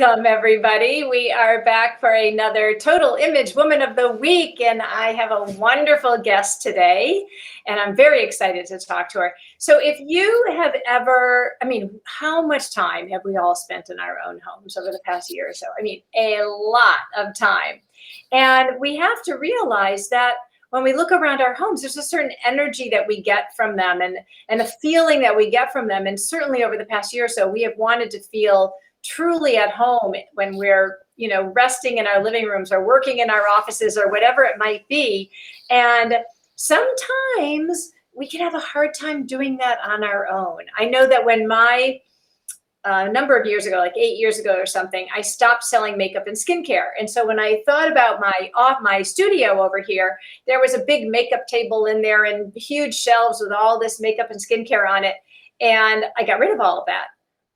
Welcome, everybody. We are back for another Total Image Woman of the Week, and I have a wonderful guest today, and I'm very excited to talk to her. So if you have ever, how much time have we all spent in our own homes over the past year or so? A lot of time. And we have to realize that when we look around our homes, there's a certain energy that we get from them and a feeling that we get from them. And certainly over the past year or so, we have wanted to feel truly at home when we're, resting in our living rooms or working in our offices or whatever it might be. And sometimes we can have a hard time doing that on our own. I know that when a number of years ago, like 8 years ago or something, I stopped selling makeup and skincare. And so when I thought about my studio over here, there was a big makeup table in there and huge shelves with all this makeup and skincare on it. And I got rid of all of that.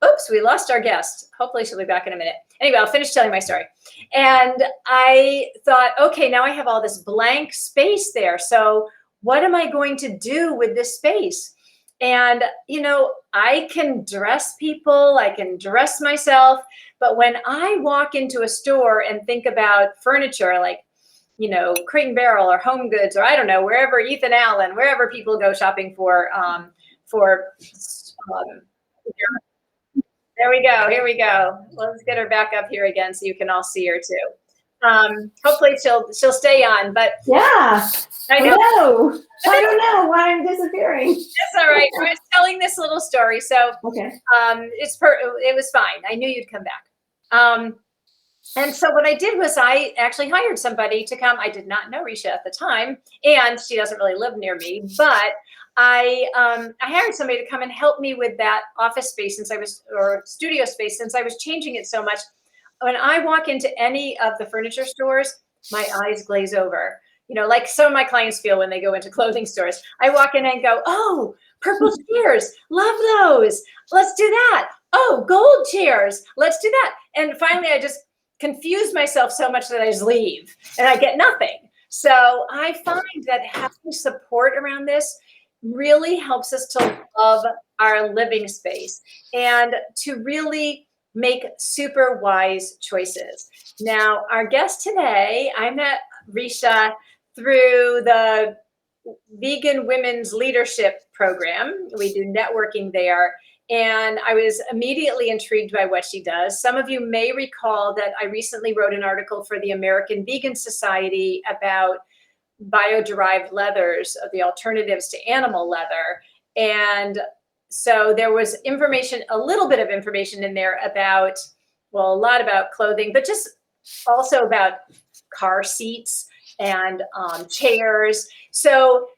Oops, we lost our guest. Hopefully she'll be back in a minute. Anyway, I'll finish telling my story. And I thought, okay, now I have all this blank space there. So what am I going to do with this space? And, I can dress people, I can dress myself, but when I walk into a store and think about furniture, like, Crate and Barrel or Home Goods, or I don't know, wherever Ethan Allen, wherever people go shopping for there we go. Here we go. Let's get her back up here again so you can all see her too. Hopefully she'll stay on, but yeah, I know. Hello. I don't know why I'm disappearing. That's all right. I was telling this little story, so okay. It was fine. I knew you'd come back. And so what I did was I actually hired somebody to come. I did not know Risha at the time, and she doesn't really live near me, but I hired somebody to come and help me with that office space or studio space since I was changing it so much. When I walk into any of the furniture stores, my eyes glaze over. Like some of my clients feel when they go into clothing stores. I walk in and go, oh, purple chairs, love those. Let's do that. Oh, gold chairs, let's do that. And finally, I just confuse myself so much that I just leave and I get nothing. So I find that having support around this really helps us to love our living space and to really make super wise choices. Now, our guest today, I met Risha through the Vegan Women's Leadership Program. We do networking there. And I was immediately intrigued by what she does. Some of you may recall that I recently wrote an article for the American Vegan Society about bioderived leathers, the alternatives to animal leather. And so there was a little bit of information in there about, a lot about clothing, but just also about car seats and chairs. So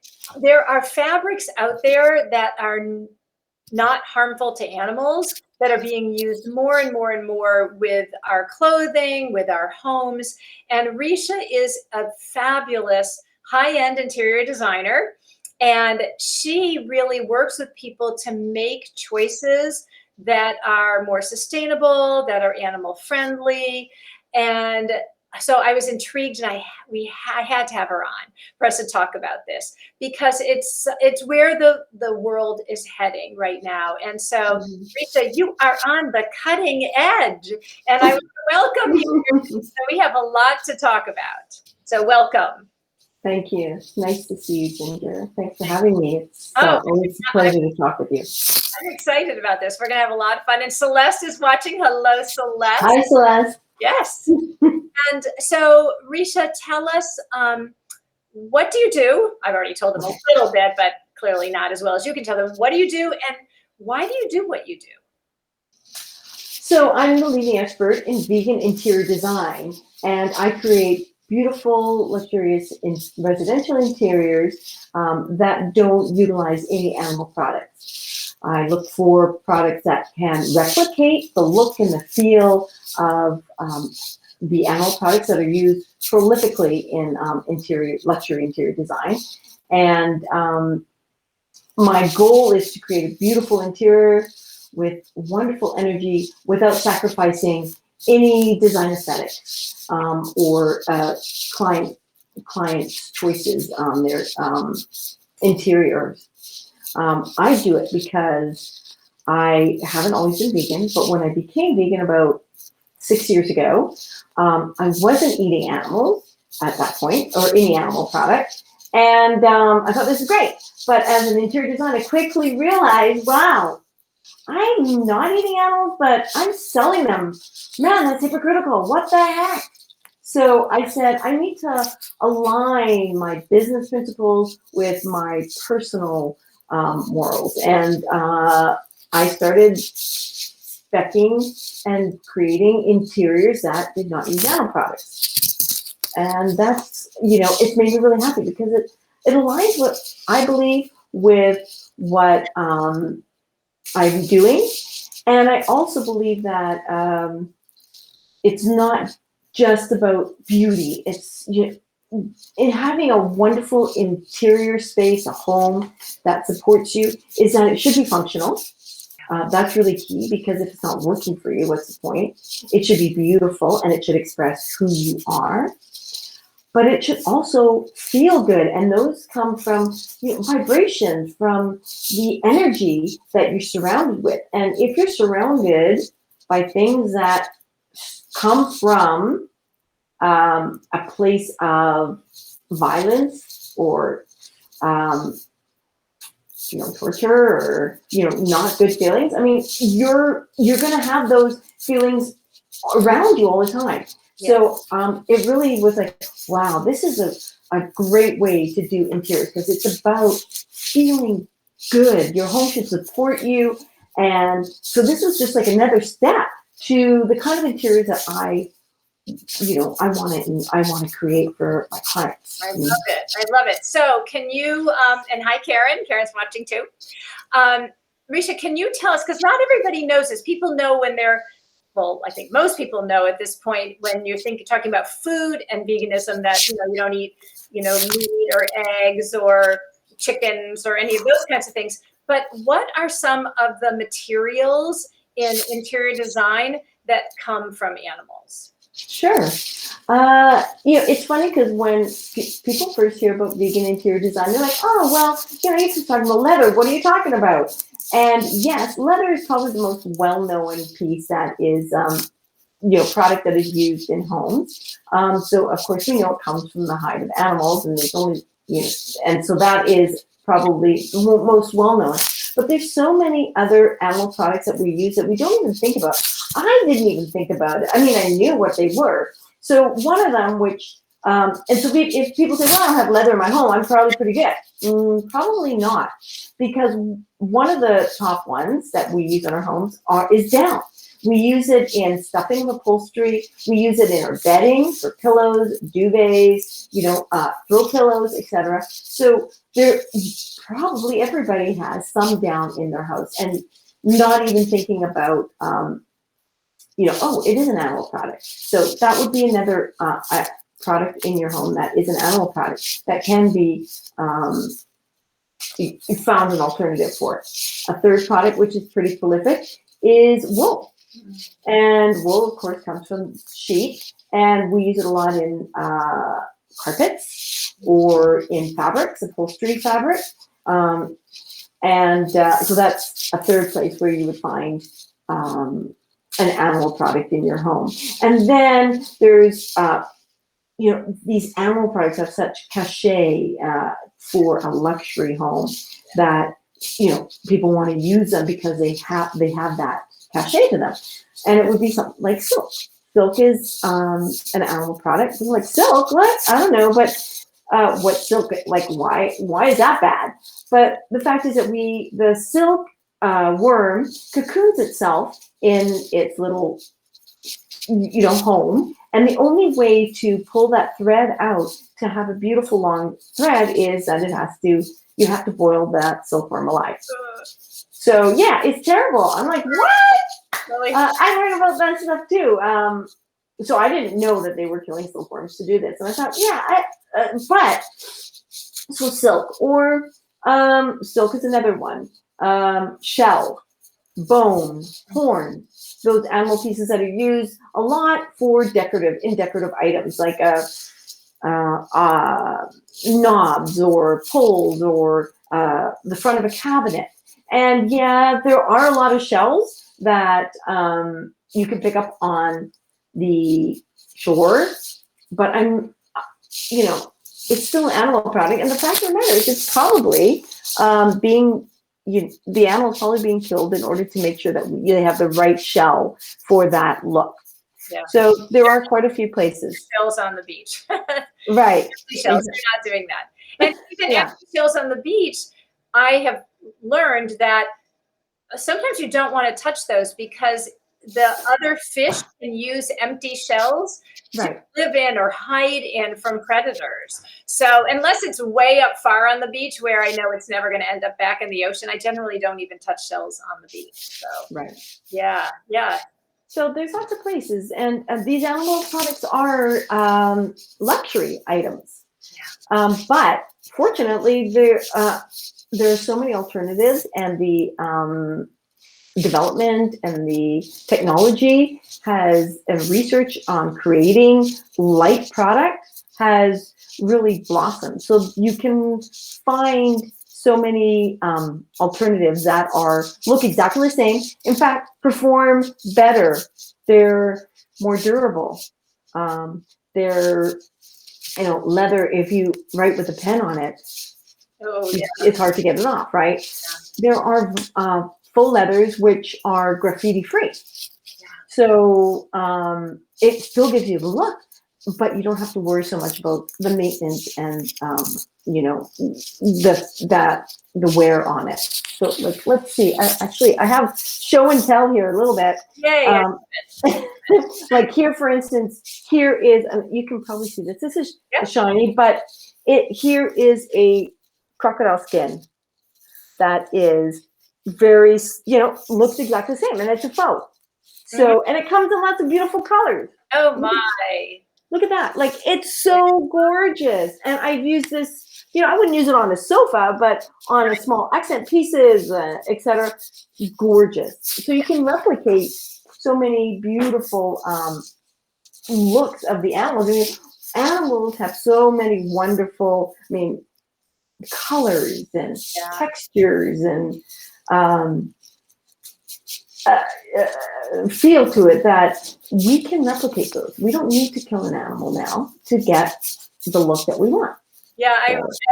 there are fabrics out there that are not harmful to animals that are being used more and more and more with our clothing, with our homes. And Risha is a fabulous high-end interior designer. And she really works with people to make choices that are more sustainable, that are animal friendly. And so I was intrigued, and I had to have her on for us to talk about this because it's where the world is heading right now. And so, Risha, you are on the cutting edge, and I welcome you. So we have a lot to talk about. So welcome. Thank you. It's nice to see you, Ginger. Thanks for having me. It's always a pleasure to talk with you. I'm excited about this. We're going to have a lot of fun. And Celeste is watching. Hello, Celeste. Hi, Celeste. Yes. And so, Risha, tell us, what do you do? I've already told them a little bit, but clearly not as well as you can tell them. What do you do, and why do you do what you do? So I'm the leading expert in vegan interior design, and I create beautiful, luxurious residential interiors that don't utilize any animal products. I look for products that can replicate the look and the feel of the animal products that are used prolifically in luxury interior design. And my goal is to create a beautiful interior with wonderful energy without sacrificing any design aesthetic or client's choices on their interiors. I do it because I haven't always been vegan, but when I became vegan about 6 years ago. I wasn't eating animals at that point, or any animal product. And I thought this is great. But as an interior designer, I quickly realized, wow, I'm not eating animals, but I'm selling them. Man, that's hypocritical. What the heck? So I said, I need to align my business principles with my personal morals. And I started speccing and creating interiors that did not use animal products. And that's, it's made me really happy because it aligns what I believe with what I'm doing. And I also believe that it's not just about beauty. It's in having a wonderful interior space, a home that supports you, is that it should be functional. That's really key, because if it's not working for you, what's the point? It should be beautiful and it should express who you are. But it should also feel good, and those come from vibration, from the energy that you're surrounded with. And if you're surrounded by things that come from a place of violence or torture, or not good feelings, I mean, you're going to have those feelings around you all the time. So it really was like, wow, this is a great way to do interiors, because it's about feeling good. Your home should support you. And so this was just like another step to the kind of interiors that I want to create for my clients. I love it. I love it. So can you, and hi, Karen. Karen's watching too. Risha, can you tell us, because not everybody knows this. People know when they're, well, I think most people know at this point, when you're talking about food and veganism, that you don't eat meat or eggs or chickens or any of those kinds of things. But what are some of the materials in interior design that come from animals? Sure. It's funny, because when people first hear about vegan interior design, they're like, oh, well, you're just talking about leather. What are you talking about? And yes, leather is probably the most well-known piece that is, product that is used in homes. So of course, it comes from the hide of animals, and there's only, and so that is probably the most well-known. But there's so many other animal products that we use that we don't even think about. I didn't even think about it. I mean, I knew what they were. So one of them, which, and so if people say, well, I have leather in my home, I'm probably pretty good. Probably not, because one of the top ones that we use in our homes is down. We use it in stuffing of upholstery. We use it in our bedding for pillows, duvets, throw pillows, etc. So probably everybody has some down in their house, and not even thinking about, oh, it is an animal product. So that would be another product in your home that is an animal product that can be found an alternative for it. A third product, which is pretty prolific, is wool. And wool, of course, comes from sheep, and we use it a lot in carpets or in fabrics, upholstery fabric. So that's a third place where you would find an animal product in your home. And then there's, these animal products have such cachet for a luxury home that, people want to use them because they have that cachet to them. And it would be something like silk. Silk is an animal product. Like, silk? What? I don't know, but what silk, like, why is that bad? But the fact is that the silk worm cocoons itself in its little, home. And the only way to pull that thread out to have a beautiful long thread is that you have to boil that silkworm alive. So yeah, it's terrible. I'm like, what? Really? I learned about that stuff too. So I didn't know that they were killing silkworms to do this. And I thought, but so silk, or silk is another one. Shell, bone, horn, those animal pieces that are used a lot for decorative items, like knobs or poles or the front of a cabinet. And yeah, there are a lot of shells that you can pick up on the shore, but I'm, it's still an animal product. And the fact of the matter is, it's probably the animal is probably being killed in order to make sure that they have the right shell for that look. Yeah. So there are quite a few places. Shells on the beach. Right. Shells, you're not doing that. And even empty shells on the beach, I have learned that sometimes you don't want to touch those because the other fish can use empty shells to live in or hide in from predators. So unless it's way up far on the beach where I know it's never going to end up back in the ocean, I generally don't even touch shells on the beach. So yeah. So there's lots of places, and these animal products are luxury items. Yeah. But fortunately, there are so many alternatives, and the development and the technology has research on creating light product has really blossomed. So you can find so many alternatives that look exactly the same. In fact, perform better. They're more durable. They're leather. If you write with a pen on it, it's hard to get it off, right? Yeah. There are faux leathers which are graffiti free. Yeah. So it still gives you the look, but you don't have to worry so much about the maintenance and the wear on it. So let's see. I have show and tell here a little bit. Like here, for instance, here is you can probably see this. This is shiny, but here is a crocodile skin that is very, looks exactly the same, and it's a faux. So, and it comes in lots of beautiful colors. Oh my. Look at that. Like, it's so gorgeous. And I've used this, I wouldn't use it on a sofa, but on a small accent pieces, etc. Gorgeous. So you can replicate so many beautiful looks of the animals. I mean, animals have so many wonderful, colors and textures and feel to it that we can replicate those. We don't need to kill an animal now to get the look that we want. Yeah,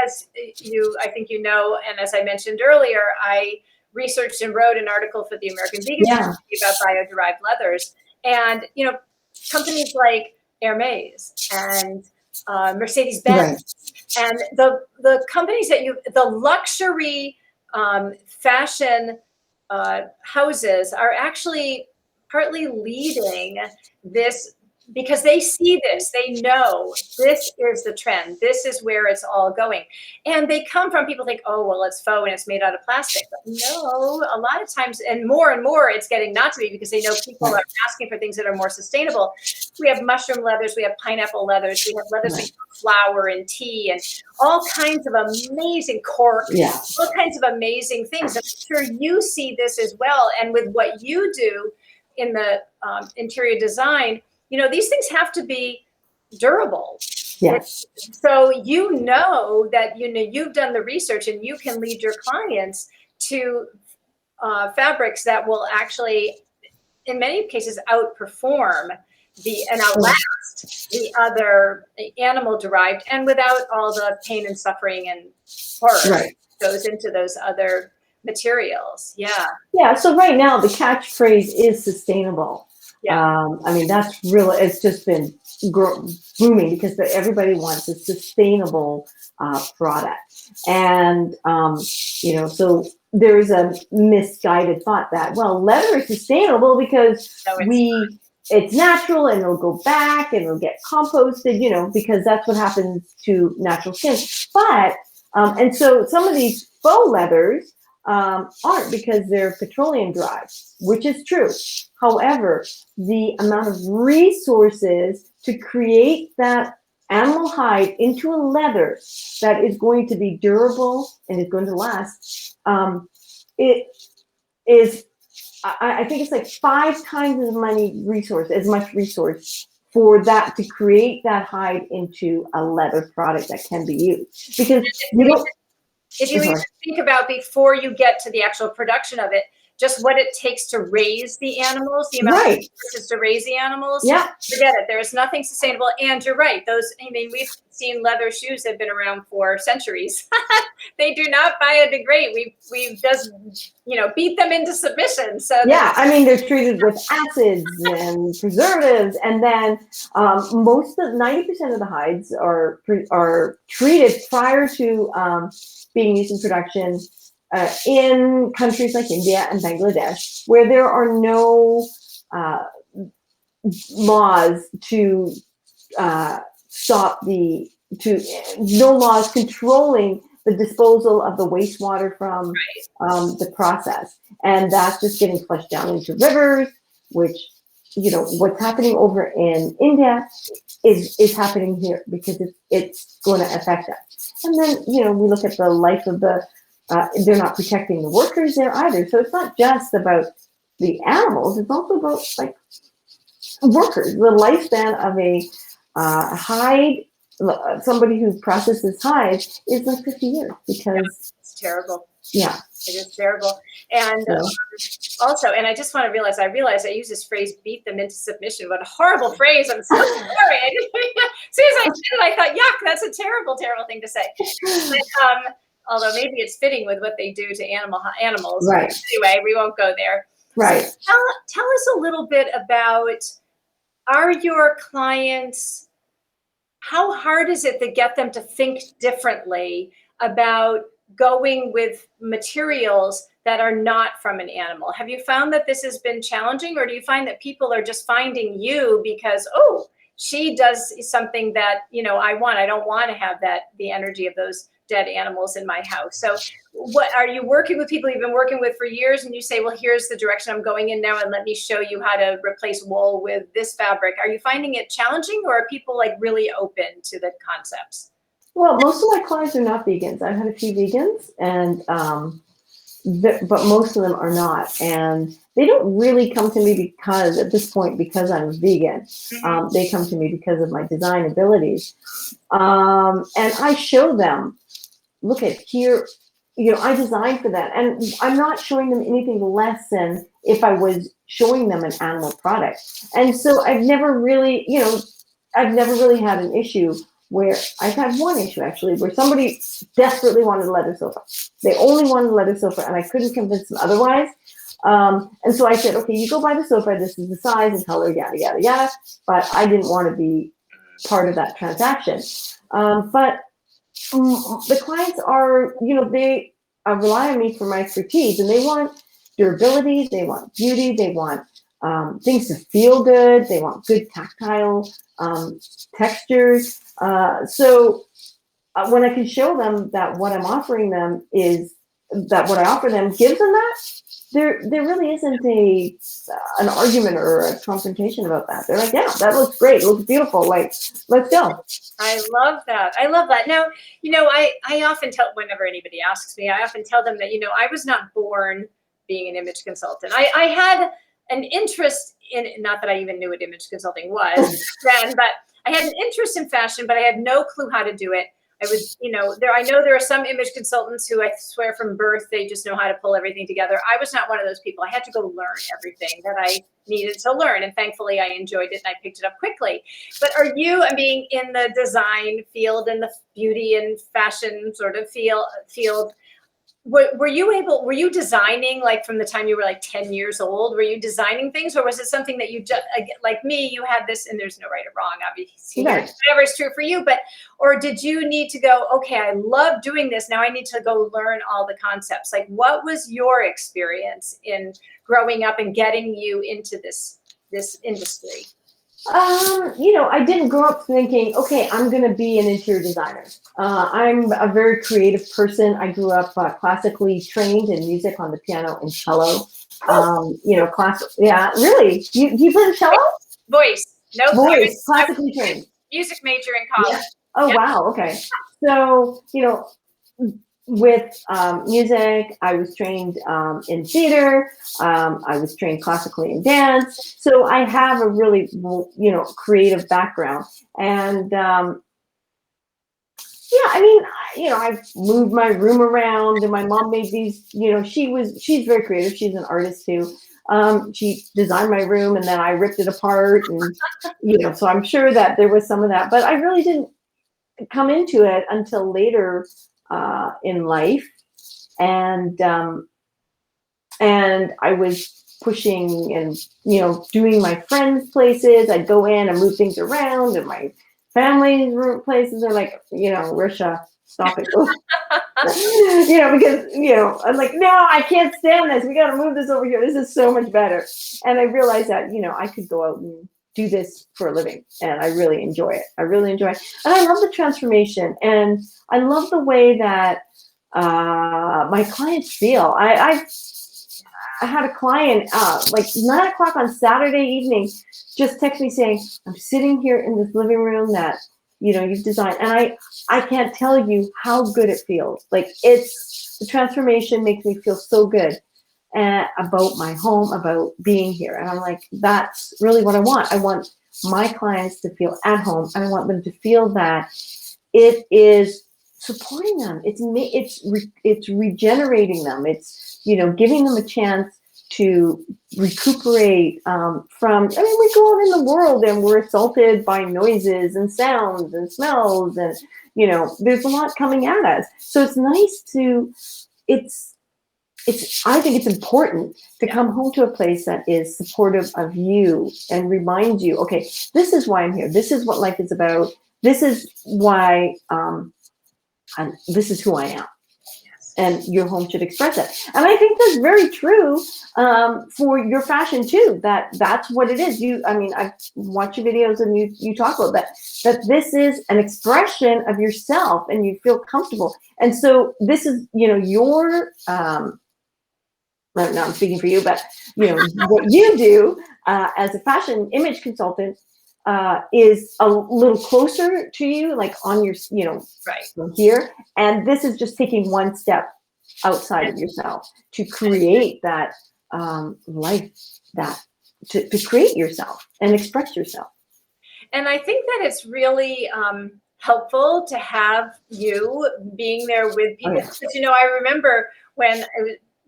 as I think you know, and as I mentioned earlier, I researched and wrote an article for the American Vegan Society about bioderived leathers. And, companies like Hermes and Mercedes-Benz and the companies that the luxury fashion houses are actually partly leading this because they see this, they know this is the trend, this is where it's all going. And they come from people think, oh, well, it's faux and it's made out of plastic. But no, a lot of times, and more, it's getting not to be because they know people are asking for things that are more sustainable. We have mushroom leathers, we have pineapple leathers, we have leathers with flour and tea and all kinds of amazing cork, all kinds of amazing things. I'm sure you see this as well. And with what you do in the interior design, these things have to be durable. Yes. So that you've done the research and you can lead your clients to fabrics that will actually, in many cases, outperform and outlast the other animal derived, and without all the pain and suffering and horror that goes into those other materials. Yeah. So right now the catchphrase is sustainable. That's really, it's just been booming because everybody wants a sustainable product. And, so there is a misguided thought that, well, leather is sustainable because it's natural and it'll go back and it'll get composted, because that's what happens to natural skin. But, and so some of these faux leathers aren't because they're petroleum derived, which is true. However, the amount of resources to create that animal hide into a leather that is going to be durable and is going to last, it is, I think it's like 5 times as much resource for that to create that hide into a leather product that can be used. Because if you even think about before you get to the actual production of it, just what it takes to raise the animals, the amount of resources to raise the animals. Yeah. Forget it. There is nothing sustainable. And you're right. Those, I mean, we've seen leather shoes that have been around for centuries. They do not biodegrade. We've just, beat them into submission. So yeah, I mean, they're treated with acids and preservatives, and then 90% of the hides are treated prior to being used in production in countries like India and Bangladesh, where there are no laws to no laws controlling the disposal of the wastewater from the process. And that's just getting flushed down into rivers, which, what's happening over in India is happening here because it's going to affect us. And then, we look at the life of they're not protecting the workers there either. So it's not just about the animals, it's also about like workers. The lifespan of a hide, somebody who processes hides, is like 50 years because it's terrible. Yeah, it is terrible. And also, and I just want to realize, I use this phrase, beat them into submission. What a horrible phrase. I'm so sorry. As soon as I said it, I thought, yuck, that's a terrible, terrible thing to say. But, although maybe it's fitting with what they do to animals. Right. Anyway, we won't go there. Right. So tell us a little bit about, are your clients, how hard is it to get them to think differently about going with materials that are not from an animal? Have you found that this has been challenging, or do you find that people are just finding you because, oh, she does something that, I want. I don't want to have the energy of those dead animals in my house. So what are you working with people you've been working with for years, and you say, well, here's the direction I'm going in now, and let me show you how to replace wool with this fabric. Are you finding it challenging, or are people like really open to the concepts? Well, most of my clients are not vegans. I've had a few vegans, and but most of them are not. And they don't really come to me at this point, because I'm vegan. Mm-hmm. They come to me because of my design abilities. And I show them, look at here, I designed for that. And I'm not showing them anything less than if I was showing them an animal product. And so I've never really had an issue where I've had one issue actually where somebody desperately wanted a leather sofa. They only wanted a leather sofa, and I couldn't convince them otherwise. And so I said, okay, you go buy the sofa. This is the size and color, yada, yada, yada. But I didn't want to be part of that transaction. But the clients are, they rely on me for my expertise, and they want durability, they want beauty, they want things to feel good, they want good tactile textures. So when I can show them that what I'm offering them is that what I offer them gives them that, there really isn't an argument or a confrontation about that. They're like, yeah, that looks great, it looks beautiful, like, let's go. I love that. Now, I often tell, whenever anybody asks me, I often tell them that, I was not born being an image consultant. I had an interest in, not that I even knew what image consulting was then, but I had an interest in fashion, but I had no clue how to do it. I was, I know there are some image consultants who I swear from birth, they just know how to pull everything together. I was not one of those people. I had to go learn everything that I needed to learn. And thankfully I enjoyed it and I picked it up quickly. But are you, being in the design field and the beauty and fashion sort of field, were you designing like from the time you were like 10 years old? Were you designing things, or was it something that you just, like me, you had this, and there's no right or wrong, obviously, right, whatever is true for you, or did you need to go, okay, I love doing this, now I need to go learn all the concepts? Like, what was your experience in growing up and getting you into this industry? I didn't grow up thinking, okay, I'm going to be an interior designer. I'm a very creative person. I grew up classically trained in music on the piano and cello. Yeah, really? You play the cello? Voice. No, voice. Classically trained. Music major in college. Yeah. Oh, yep. Wow. Okay. So, with music, I was trained in theater. I was trained classically in dance. So I have a really, creative background. And, Yeah, I mean, I've moved my room around, and my mom made these. She's very creative. She's an artist too. She designed my room, and then I ripped it apart, and so I'm sure that there was some of that, but I really didn't come into it until later in life, and I was pushing and doing my friends' places. I'd go in and move things around, and my family's places are like, Risha, stop it. Because I'm like, no, I can't stand this. We got to move this over here. This is so much better. And I realized that I could go out and do this for a living, and I really enjoy it. And I love the transformation, and I love the way that my clients feel. I had a client like 9 o'clock on Saturday evening just text me saying, I'm sitting here in this living room that you've designed, and I can't tell you how good it feels. Like, the transformation makes me feel so good about my home, about being here. And I'm like, that's really what I want. I want my clients to feel at home, and I want them to feel that it is supporting them. It's regenerating them. It's giving them a chance to recuperate from. I mean, we go out in the world and we're assaulted by noises and sounds and smells, and there's a lot coming at us. So it's nice to. I think it's important to come home to a place that is supportive of you and reminds you, okay, this is why I'm here. This is what life is about. This is why. This is who I am. And your home should express that. And I think that's very true for your fashion too. That's what it is. I watch your videos, and you talk about that this is an expression of yourself, and you feel comfortable. And so this is, your, no, I'm speaking for you, but what you do as a fashion image consultant is a little closer to you, like on your, right from here. And this is just taking one step outside of yourself to create that life, that to create yourself and express yourself. And I think that it's really helpful to have you being there with people. Oh, yeah. Because, I remember when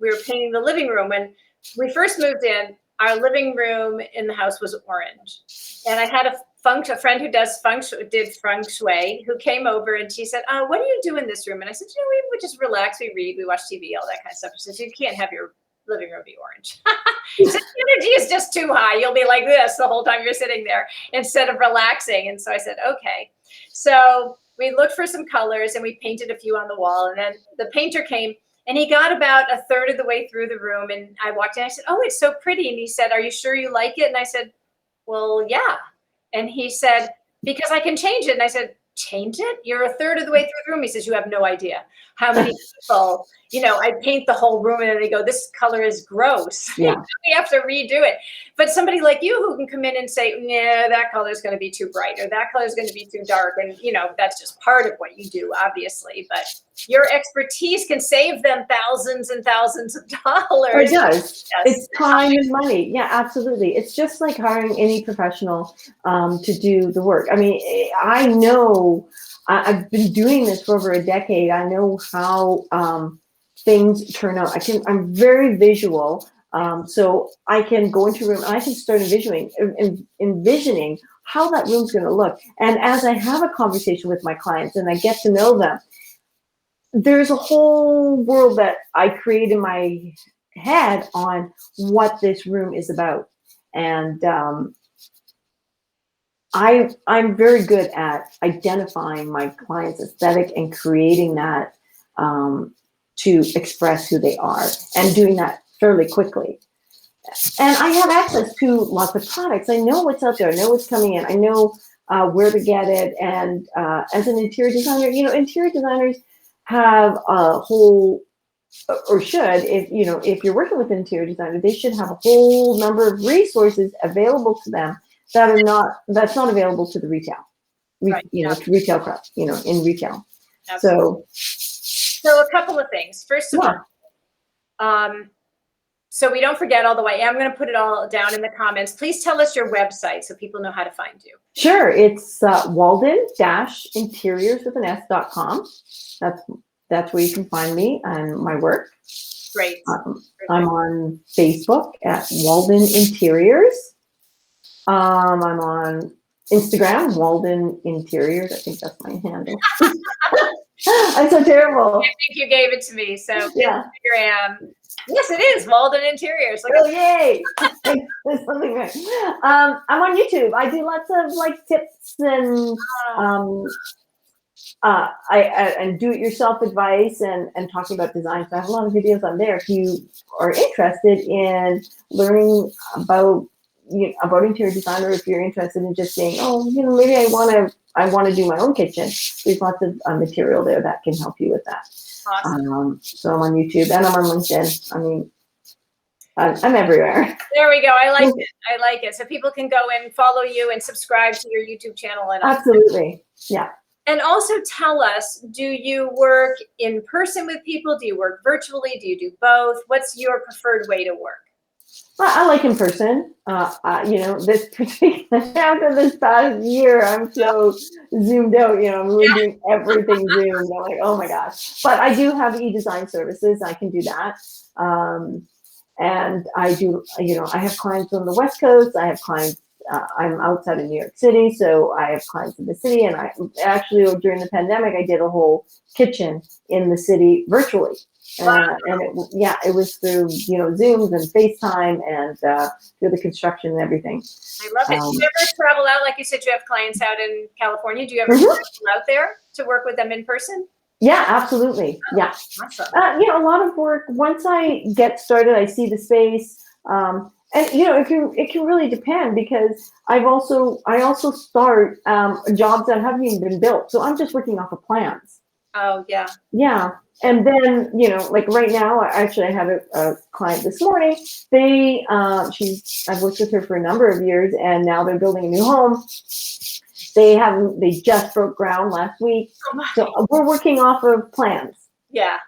we were painting the living room, when we first moved in, our living room in the house was orange. And I had a friend who did feng shui, who came over, and she said, what do you do in this room? And I said, we would just relax, we read, we watch TV, all that kind of stuff. She said, you can't have your living room be orange. She said, the energy is just too high. You'll be like this the whole time you're sitting there instead of relaxing. And so I said, okay. So we looked for some colors, and we painted a few on the wall. And then the painter came, and he got about a third of the way through the room. And I walked in, I said, oh, it's so pretty. And he said, are you sure you like it? And I said, well, yeah. And he said, because I can change it. And I said, change it? You're a third of the way through the room. He says, you have no idea how many people, I paint the whole room, and then they go, this color is gross. Yeah. We have to redo it. But somebody like you who can come in and say, yeah, that color is going to be too bright, or that color is going to be too dark. And, that's just part of what you do, obviously. But your expertise can save them thousands and thousands of dollars. It does. Yes. It's time and money. Yeah, absolutely. It's just like hiring any professional to do the work. I mean, I know I've been doing this for over a decade. I know how things turn out. I'm very visual. So I can go into a room and I can start envisioning how that room's going to look. And as I have a conversation with my clients and I get to know them, there's a whole world that I create in my head on what this room is about. And I'm very good at identifying my client's aesthetic and creating that to express who they are, and doing that fairly quickly. And I have access to lots of products. I know what's out there. I know what's coming in. I know where to get it. And as an interior designer, interior designers have a whole, or should, if you're working with an interior designer, they should have a whole number of resources available to them that's not available to the retail, right, to retail crowd, in retail. Absolutely. So a couple of things. First of all, So we don't forget, although I am going to put it all down in the comments. Please tell us your website so people know how to find you. Sure. It's Walden-interiors with an S.com. That's where you can find me and my work. Great. I'm on Facebook at Walden Interiors. I'm on Instagram, Walden Interiors. I think that's my handle. I'm so terrible. I think you gave it to me. So Yeah. Instagram. Yes, it is Walden Interiors. Oh, yay! There's something right. I'm on YouTube. I do lots of like tips and and do-it-yourself advice and talking about design. So I have a lot of videos on there. If you are interested in learning about about interior design, or if you're interested in just saying, oh, maybe I want to do my own kitchen. There's lots of material there that can help you with that. Awesome. So I'm on YouTube and I'm on LinkedIn. I mean, I'm everywhere. There we go. I like it. I like it. So people can go and follow you and subscribe to your YouTube channel. And absolutely, yeah. And also tell us, do you work in person with people? Do you work virtually? Do you do both? What's your preferred way to work? Well, I like in person. This particular after this past year, I'm so zoomed out. We're doing everything Zoom. I'm like, oh my gosh! But I do have e-design services. I can do that, and I do. I have clients on the West Coast. I have clients. I'm outside of New York City, so I have clients in the city. And I actually, during the pandemic, I did a whole kitchen in the city virtually. Wow. And it was through, Zooms and FaceTime and through the construction and everything. I love it. Do you ever travel out? Like you said, you have clients out in California. Do you ever travel out there to work with them in person? Yeah, absolutely. Oh, yeah. Awesome. A lot of work. Once I get started, I see the space. And it can really depend, because I also start jobs that haven't even been built. So I'm just working off of plans. Oh, yeah. Yeah. And then, like right now, I have a client this morning. I've worked with her for a number of years, and now they're building a new home. They just broke ground last week. So we're working off of plans. Yeah.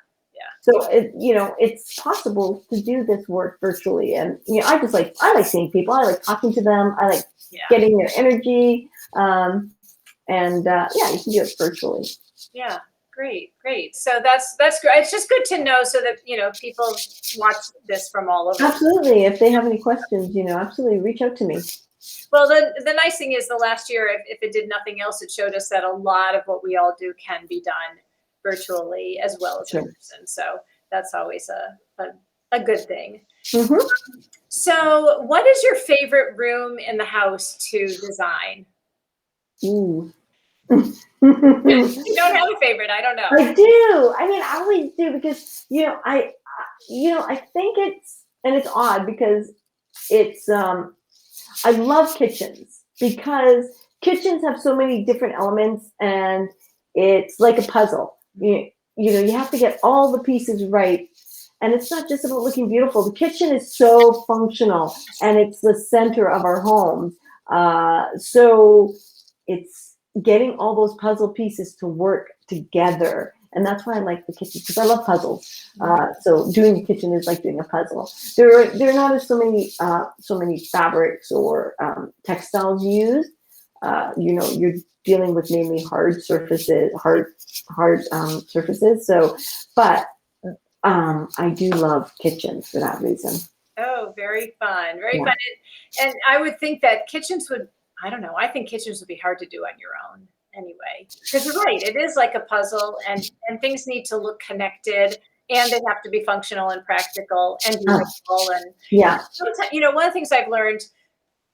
So it's possible to do this work virtually. And, I like seeing people. I like talking to them. I like getting their energy. You can do it virtually. Yeah. Great. So that's great. It's just good to know, so that people watch this from all over. Absolutely. If they have any questions, absolutely reach out to me. Well, the nice thing is, the last year, if it did nothing else, it showed us that a lot of what we all do can be done virtually as well as in person. So that's always a good thing. Mm-hmm. So what is your favorite room in the house to design? Ooh. You don't have a favorite. I don't know. I do. I mean, I always do, because I think it's odd, because it's I love kitchens, because kitchens have so many different elements, and it's like a puzzle. You have to get all the pieces right, and it's not just about looking beautiful. The kitchen is so functional, and it's the center of our homes. So it's getting all those puzzle pieces to work together. And that's why I like the kitchen, because I love puzzles. So doing the kitchen is like doing a puzzle. There are not so many fabrics or textiles used. You're dealing with mainly hard surfaces. So, but I do love kitchens for that reason. Oh, very fun. Very fun. And I would think that kitchens would, I don't know, I think kitchens would be hard to do on your own anyway. Because you're right, it is like a puzzle, and things need to look connected, and they have to be functional and practical and beautiful. And one of the things I've learned,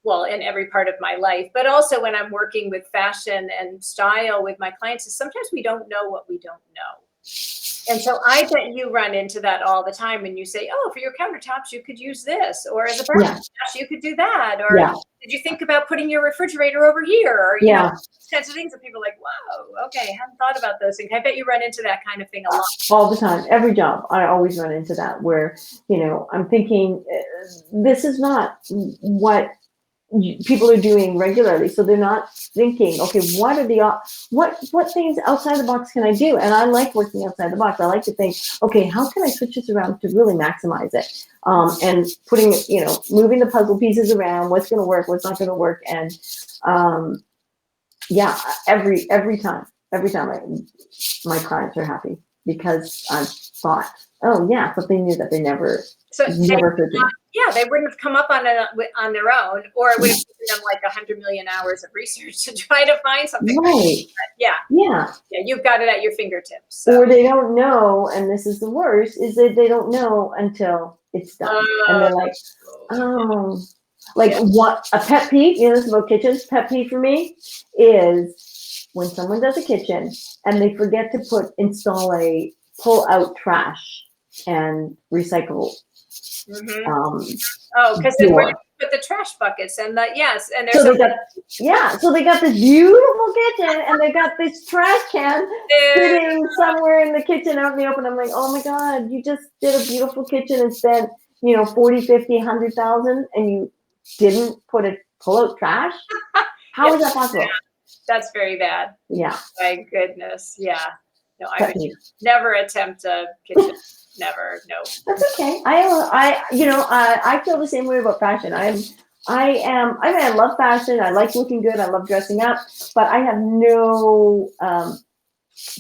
well, in every part of my life, but also when I'm working with fashion and style with my clients, is sometimes we don't know what we don't know. And so I bet you run into that all the time when you say, oh, for your countertops, you could use this, or as a backsplash, you could do that. Or did you think about putting your refrigerator over here? Or, those kinds of things that people are like, whoa, okay, I hadn't thought about those things. I bet you run into that kind of thing a lot. All the time. Every job, I always run into that, where, I'm thinking, this is not what people are doing regularly. So they're not thinking, okay, what are what things outside the box can I do? And I like working outside the box. I like to think, okay, how can I switch this around to really maximize it? And putting, moving the puzzle pieces around, what's going to work, what's not going to work. And yeah, every time my clients are happy because I've thought, oh yeah, something new that they never could do. Yeah, they wouldn't have come up on their own, or it would have taken them like 100 million hours of research to try to find something. Right. Yeah. You've got it at your fingertips. So. Or they don't know, and this is the worst, is that they don't know until it's done, and they're like, oh. Like what a pet peeve, this is about kitchens. Pet peeve for me is when someone does a kitchen and they forget to install a pull out trash and recycle. Because then where do you put the trash buckets and and there's so they got this beautiful kitchen and they got this trash can sitting somewhere in the kitchen out in the open. I'm like, oh my God, you just did a beautiful kitchen and spent 40, 50, 100,000 and you didn't pull out trash? How is that possible? That's very bad. Yeah. My goodness. Yeah. No, I would never attempt a kitchen. Never. No. That's okay. I feel the same way about fashion. I love fashion. I like looking good. I love dressing up, but I have no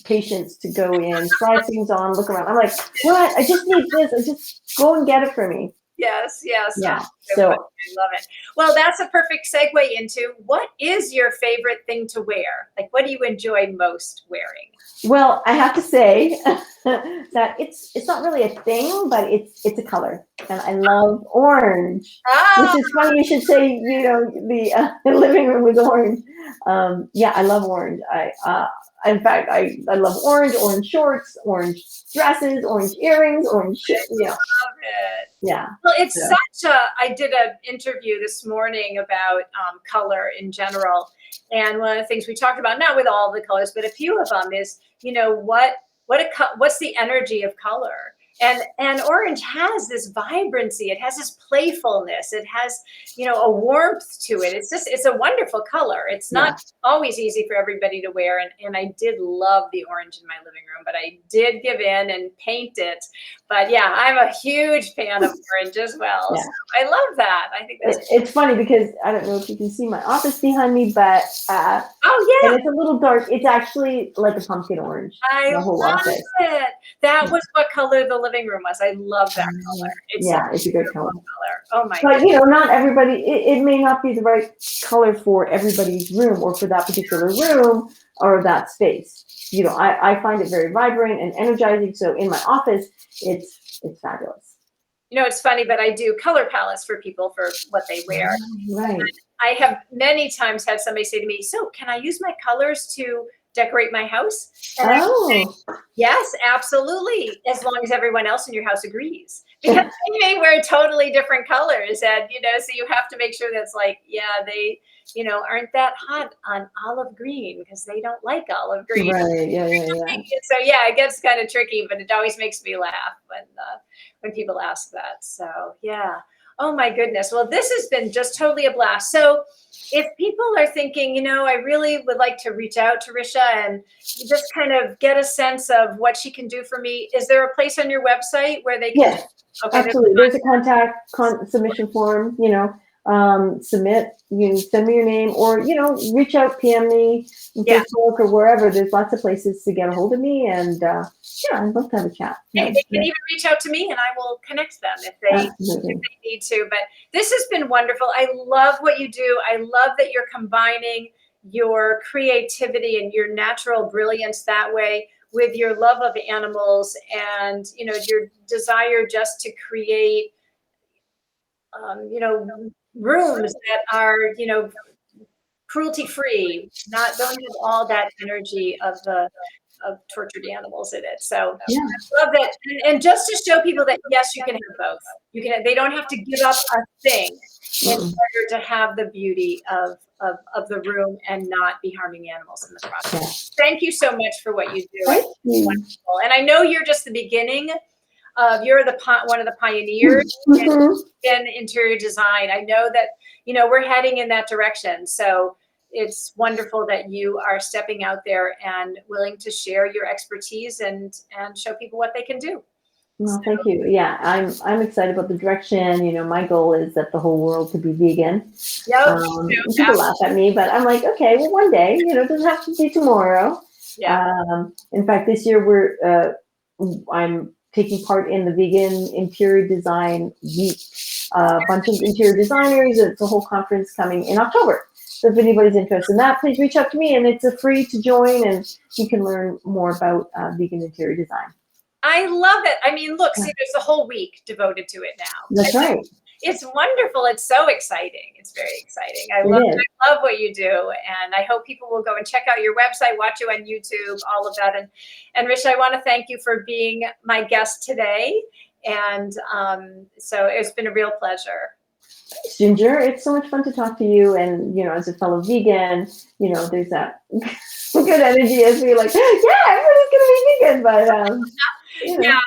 patience to go in, try things on, look around. I'm like, what? I just need this. I just go and get it for me. Yes. Yeah. So I love it. Well, that's a perfect segue into what is your favorite thing to wear? Like, what do you enjoy most wearing? Well, I have to say that it's not really a thing, but it's a color, and I love orange. Which is funny you should say. The living room was orange. Yeah, I love orange. In fact, I love orange shorts, orange dresses, orange earrings, orange shit. Love it. Yeah. Well, it's I did an interview this morning about color in general. And one of the things we talked about, not with all the colors, but a few of them is, what's the energy of color? And orange has this vibrancy. It has this playfulness. It has, a warmth to it. It's a wonderful color. It's not always easy for everybody to wear. And I did love the orange in my living room, but I did give in and paint it. But yeah, I'm a huge fan of orange as well. Yeah. So I love that. I think it's funny because I don't know if you can see my office behind me, but and it's a little dark. It's actually like a pumpkin orange. I love it. That was what color the living room was. I love that color. It's a good color. Oh my! But not everybody. It may not be the right color for everybody's room or for that particular room or that space. I find it very vibrant and energizing. So in my office, it's fabulous. It's funny, but I do color palettes for people for what they wear. Right. And I have many times had somebody say to me, "So can I use my colors to decorate my house?" And I say, yes, absolutely, as long as everyone else in your house agrees. Because they may wear totally different colors, and so you have to make sure that's like, they aren't that hot on olive green because they don't like olive green. Right. Yeah. So it gets kind of tricky, but it always makes me laugh when people ask that. So yeah. Oh my goodness. Well, this has been just totally a blast. So if people are thinking, I really would like to reach out to Risha and just kind of get a sense of what she can do for me, is there a place on your website where they can? Yes, absolutely. There's a contact submission form, submit, send me your name or, reach out, PM me on Facebook or wherever. There's lots of places to get a hold of me. And I'd love to have a chat. They can even reach out to me and I will connect them if they need to. But this has been wonderful. I love what you do. I love that you're combining your creativity and your natural brilliance that way with your love of animals and, your desire just to create, rooms that are, cruelty-free, don't have all that energy of tortured animals in it. So I love that. And just to show people that, yes, you can have both. They don't have to give up a thing in order to have the beauty of the room and not be harming animals in the process. Thank you so much for what you do. Thank you. Wonderful. And I know you're just the beginning you're one of the pioneers Mhm. in interior design. I know that, we're heading in that direction. So it's wonderful that you are stepping out there and willing to share your expertise and show people what they can do. Well, thank you. Yeah, I'm excited about the direction. My goal is that the whole world could be vegan. Yep. People laugh at me, but I'm like, okay, well, one day, it doesn't have to be tomorrow. Yeah. In fact, this year I'm taking part in the Vegan Interior Design Week. A bunch of interior designers. It's a whole conference coming in October. So if anybody's interested in that, please reach out to me, and it's a free to join, and you can learn more about vegan interior design. I love it. I mean, look, Yeah. see, there's a whole week devoted to it now. That's right. It's wonderful. It's so exciting. It's very exciting. I It love is. I love what you do. And I hope people will go and check out your website, watch you on YouTube, all of that. And Risha, I want to thank you for being my guest today. And so it's been a real pleasure. Thanks, Ginger. It's so much fun to talk to you. And, as a fellow vegan, there's that good energy as we like, yeah, everybody's going to be vegan. But, Yeah.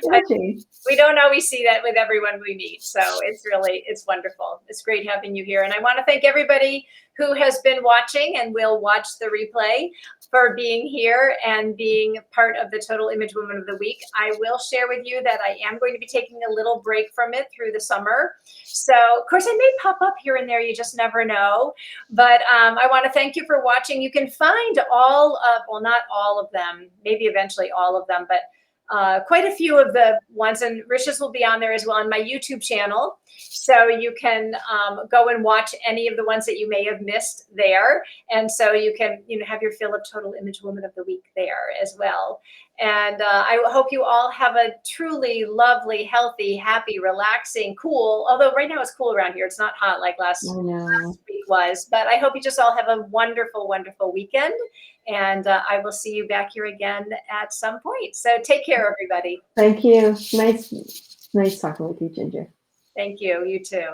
it'll change. We don't always see that with everyone we meet. So it's wonderful. It's great having you here. And I want to thank everybody who has been watching and will watch the replay for being here and being part of the Total Image Woman of the Week. I will share with you that I am going to be taking a little break from it through the summer. So, of course, I may pop up here and there. You just never know. But I want to thank you for watching. You can find not all of them, maybe eventually all of them, but quite a few of the ones, and Risha's will be on there as well on my YouTube channel. So you can go and watch any of the ones that you may have missed there. And so you can, have your fill of Total Image Woman of the Week there as well. And I hope you all have a truly lovely, healthy, happy, relaxing, cool, although right now it's cool around here. It's not hot like last week was, but I hope you just all have a wonderful, wonderful weekend. And I will see you back here again at some point. So take care, everybody. Thank you. Nice talking with you, Ginger. Thank you. You too.